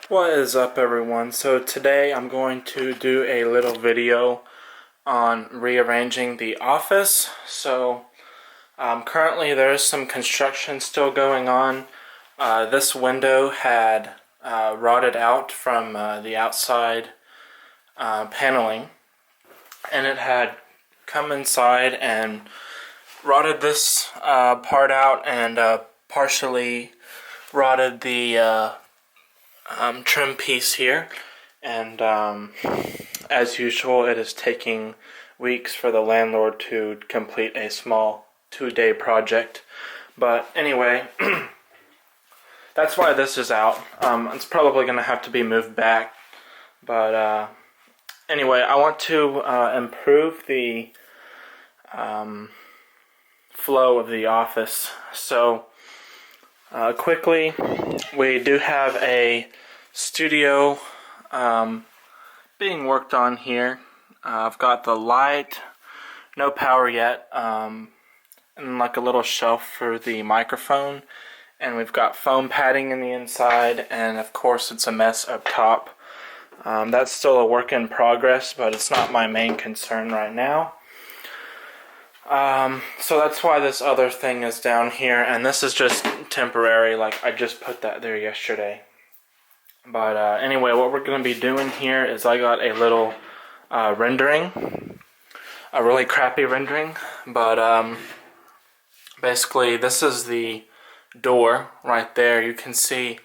What is up, everyone? So today I'm going to do a little video on rearranging the office. So currently there is some construction still going on. This window had rotted out from the outside paneling, and it had come inside and rotted this part out and partially rotted the trim piece here, and as usual it is taking weeks for the landlord to complete a small 2-day project. But anyway, that's why this is out. It's probably gonna have to be moved back, but anyway, I want to improve the flow of the office. So quickly, we do have a studio being worked on here. I've got the light, no power yet, and like a little shelf for the microphone, and we've got foam padding in the inside, and of course it's a mess up top. That's still a work in progress, but it's not my main concern right now. So that's why this other thing is down here, and this is just temporary. Like, I just put that there yesterday. But anyway, what we're going to be doing here is I got a little rendering, a really crappy rendering, but basically this is the door right there. You can see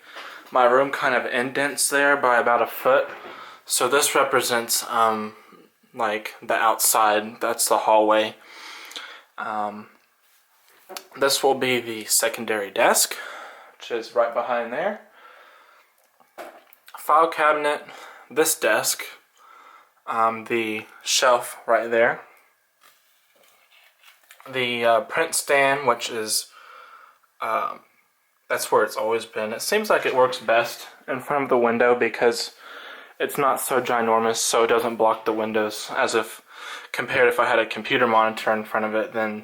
my room kind of indents there by about a foot. So this represents like the outside. That's the hallway. This will be the secondary desk, which is right behind there. File cabinet, this desk, the shelf right there. The print stand, which is, that's where it's always been. It seems like it works best in front of the window because it's not so ginormous, so it doesn't block the windows, as if compared if I had a computer monitor in front of it, then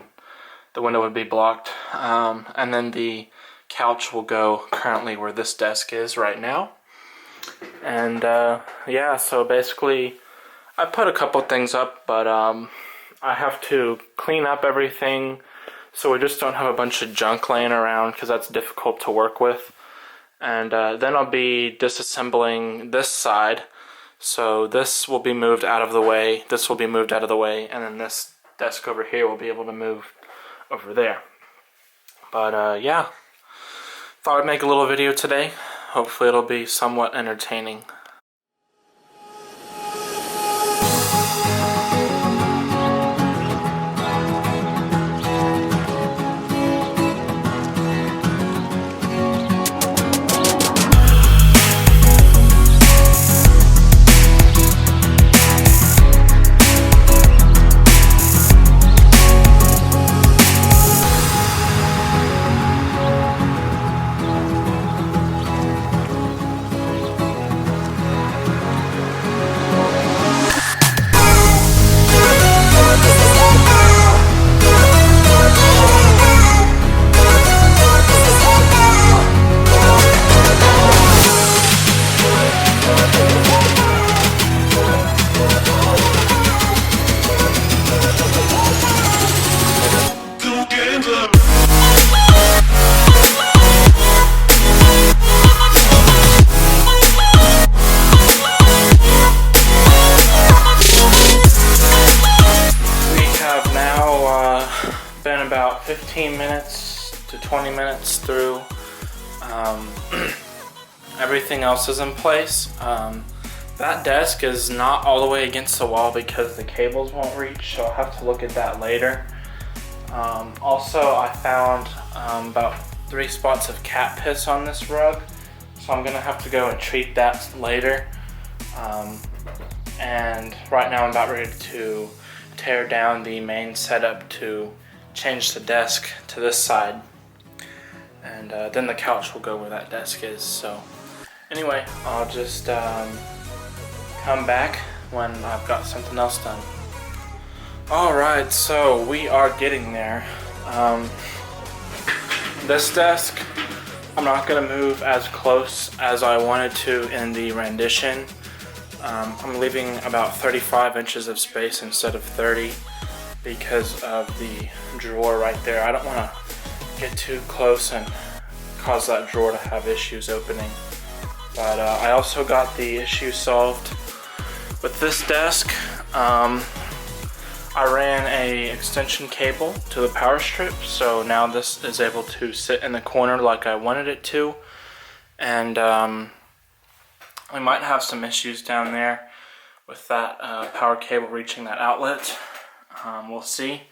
the window would be blocked. And then the couch will go currently where this desk is right now. And yeah, so basically I put a couple things up, but I have to clean up everything so we just don't have a bunch of junk laying around, because that's difficult to work with. And then I'll be disassembling this side. So this will be moved out of the way, this will be moved out of the way, and then this desk over here will be able to move over there. But yeah, thought I'd make a little video today. Hopefully it'll be somewhat entertaining. Been about 15 minutes to 20 minutes through. Everything else is in place. That desk is not all the way against the wall because the cables won't reach, so I'll have to look at that later. Also, I found about 3 spots of cat piss on this rug, so I'm gonna have to go and treat that later. And right now I'm about ready to tear down the main setup to change the desk to this side, and then the couch will go where that desk is. So anyway, I'll just come back when I've got something else done. Alright, so we are getting there. This desk I'm not going to move as close as I wanted to in the rendition. I'm leaving about 35 inches of space instead of 30 because of the drawer right there. I don't want to get too close and cause that drawer to have issues opening. But I also got the issue solved with this desk. I ran a extension cable to the power strip, so now this is able to sit in the corner like I wanted it to. And we might have some issues down there with that power cable reaching that outlet. We'll see.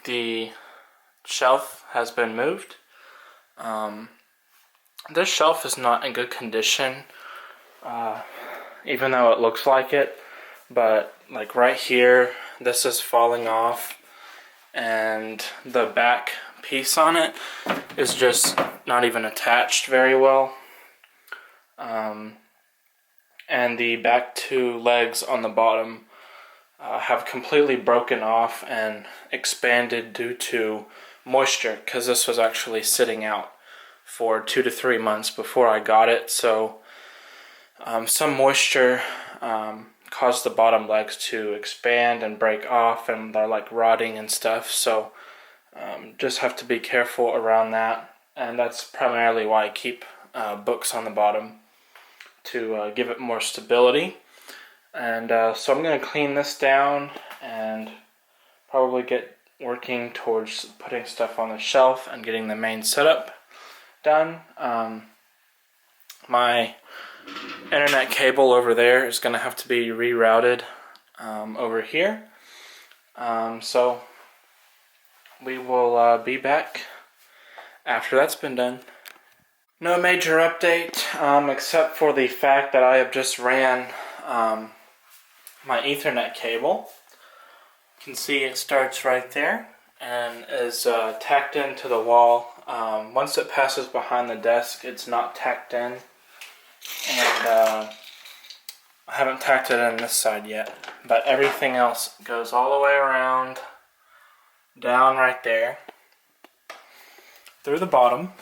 The shelf has been moved. This shelf is not in good condition, even though it looks like it. But like right here, this is falling off, and the back piece on it is just not even attached very well. And the back two legs on the bottom have completely broken off and expanded due to moisture, because this was actually sitting out for 2 to 3 months before I got it. So some moisture caused the bottom legs to expand and break off, and they're like rotting and stuff. So just have to be careful around that, and that's primarily why I keep books on the bottom, to give it more stability. And so I'm going to clean this down and probably get working towards putting stuff on the shelf and getting the main setup done. My internet cable over there is going to have to be rerouted over here. So we will be back after that's been done. No major update, except for the fact that I have just ran my Ethernet cable. You can see it starts right there and is tacked into the wall. Once it passes behind the desk, it's not tacked in. And I haven't tacked it in this side yet, but everything else goes all the way around, down right there, through the bottom,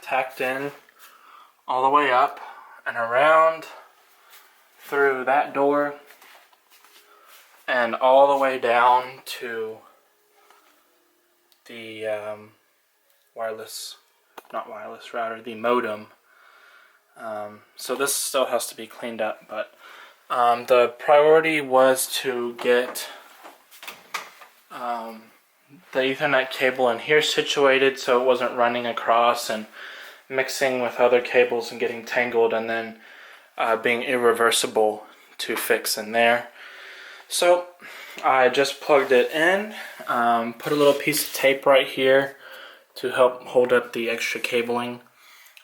tacked in all the way up and around through that door and all the way down to the the modem. So this still has to be cleaned up, but the priority was to get the Ethernet cable in here situated so it wasn't running across and mixing with other cables and getting tangled, and then being irreversible to fix in there. So I just plugged it in, put a little piece of tape right here to help hold up the extra cabling,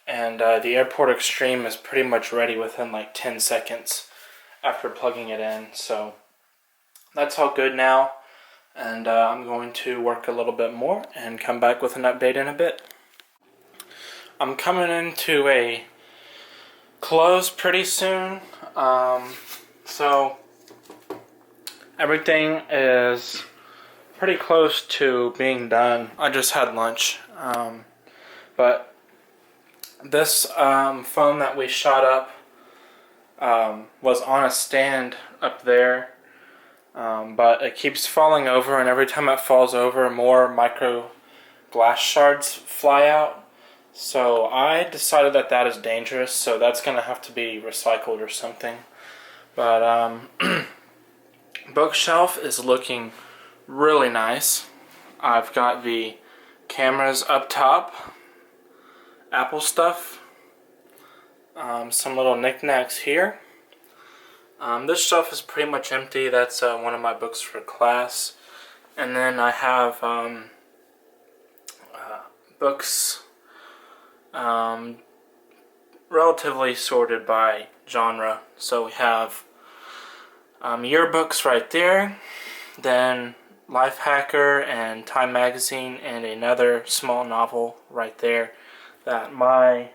and the Airport Extreme is pretty much ready within like 10 seconds after plugging it in. So that's all good now, and I'm going to work a little bit more and come back with an update in a bit. I'm coming into a close pretty soon, so everything is pretty close to being done. I just had lunch, but this phone that we shot up was on a stand up there, but it keeps falling over, and every time it falls over, more micro glass shards fly out. So I decided that that is dangerous, so that's going to have to be recycled or something. But bookshelf is looking really nice. I've got the cameras up top, Apple stuff, some little knickknacks here. This shelf is pretty much empty. That's one of my books for class. And then I have books relatively sorted by genre. So we have yearbooks right there, then Life Hacker and Time Magazine, and another small novel right there that my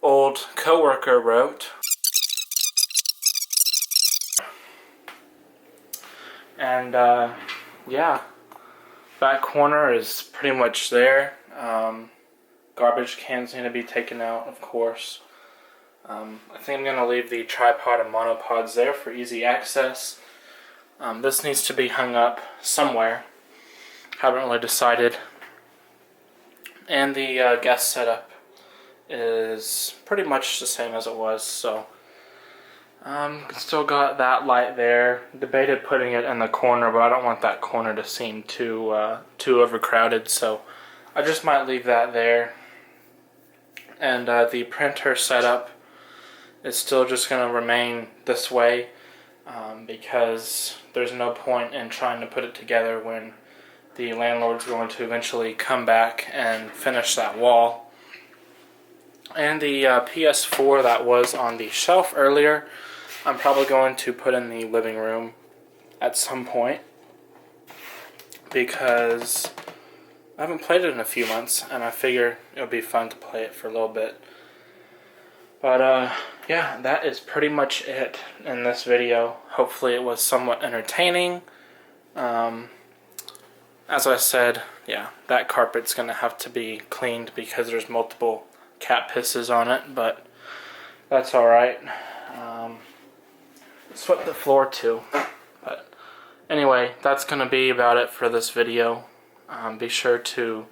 old coworker wrote. And yeah, back corner is pretty much there. Garbage cans need to be taken out, of course. I think I'm going to leave the tripod and monopods there for easy access. This needs to be hung up somewhere. Haven't really decided. And the guest setup is pretty much the same as it was, so still got that light there. Debated putting it in the corner, but I don't want that corner to seem too overcrowded, so I just might leave that there. And the printer setup is still just going to remain this way because there's no point in trying to put it together when the landlord's going to eventually come back and finish that wall. And the PS4 that was on the shelf earlier, I'm probably going to put in the living room at some point because I haven't played it in a few months and I figure it would be fun to play it for a little bit. But yeah, that is pretty much it in this video. Hopefully it was somewhat entertaining. As I said, yeah, that carpet's going to have to be cleaned because there's multiple cat pisses on it, but that's alright. Swept the floor too. But anyway, that's going to be about it for this video. Be sure to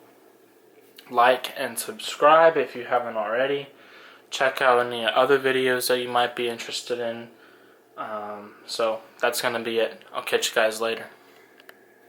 like and subscribe if you haven't already. Check out any other videos that you might be interested in. So that's going to be it. I'll catch you guys later.